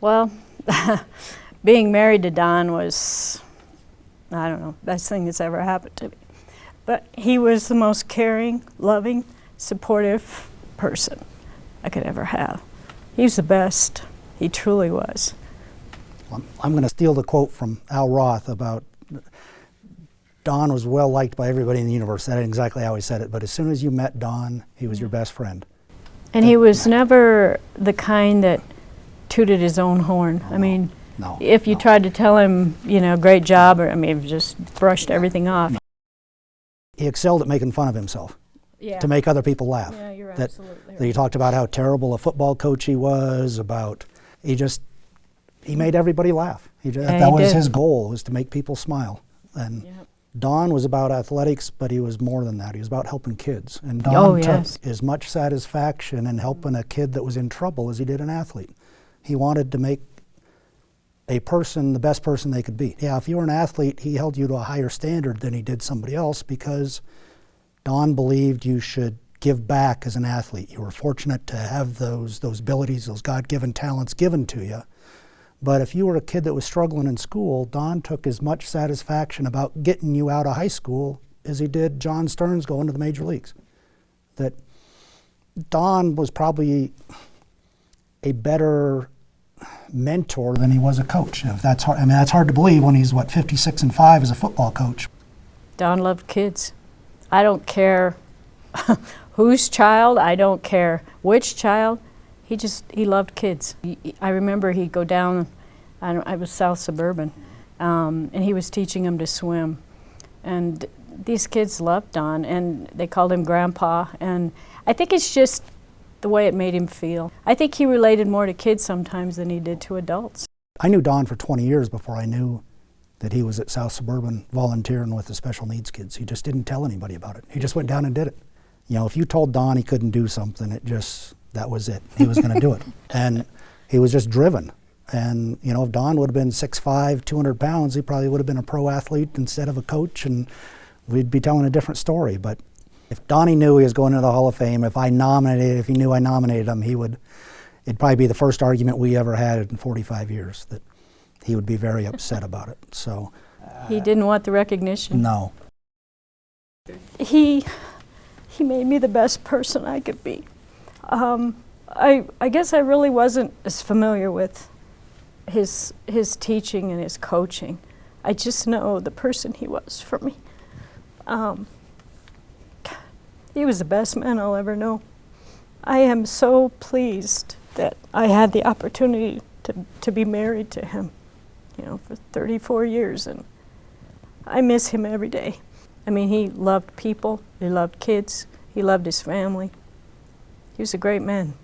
Well, being married to Don was, I don't know, best thing that's ever happened to me. But he was the most caring, loving, supportive person I could ever have. He was the best. He truly was. I'm going to steal the quote from Al Roth about Don was well liked by everybody in the universe. That ain't exactly how he said it, but as soon as you met Don, he was your best friend. And he was never the kind that tooted his own horn. I mean, if you tried to tell him, you know, great job, or I mean, just brushed everything off. He excelled at making fun of himself to make other people laugh. Yeah, you're absolutely right. That he talked about how terrible a football coach he was, he made everybody laugh. That was his goal, was to make people smile. And Don was about athletics, but he was more than that. He was about helping kids. And Don took as much satisfaction in helping a kid that was in trouble as he did an athlete. He wanted to make a person the best person they could be. Yeah, if you were an athlete, he held you to a higher standard than he did somebody else, because Don believed you should give back as an athlete. You were fortunate to have those abilities, those God-given talents given to you. But if you were a kid that was struggling in school, Don took as much satisfaction about getting you out of high school as he did John Stearns going to the major leagues. That Don was probably a better mentor than he was a coach. If that's hard, I mean, that's hard to believe when he's, what, 56-5 as a football coach. Don loved kids. I don't care whose child, I don't care which child. He loved kids. I remember he'd go down, I was South Suburban, and he was teaching them to swim. And these kids loved Don, and they called him Grandpa. And I think it's just the way it made him feel. I think he related more to kids sometimes than he did to adults. I knew Don for 20 years before I knew that he was at South Suburban volunteering with the special needs kids. He just didn't tell anybody about it. He just went down and did it. You know, if you told Don he couldn't do something, that was it. He was going to do it. And he was just driven. And, you know, if Don would have been 6'5", 200 pounds, he probably would have been a pro athlete instead of a coach, and we'd be telling a different story. But if Donnie knew he was going into the Hall of Fame, if he knew I nominated him, it'd probably be the first argument we ever had in 45 years, that he would be very upset about it. So he didn't want the recognition? No. He made me the best person I could be. I guess I really wasn't as familiar with his teaching and his coaching. I just know the person he was for me. He was the best man I'll ever know. I am so pleased that I had the opportunity to be married to him, you know, for 34 years, and I miss him every day. I mean, he loved people, he loved kids, he loved his family. He was a great man.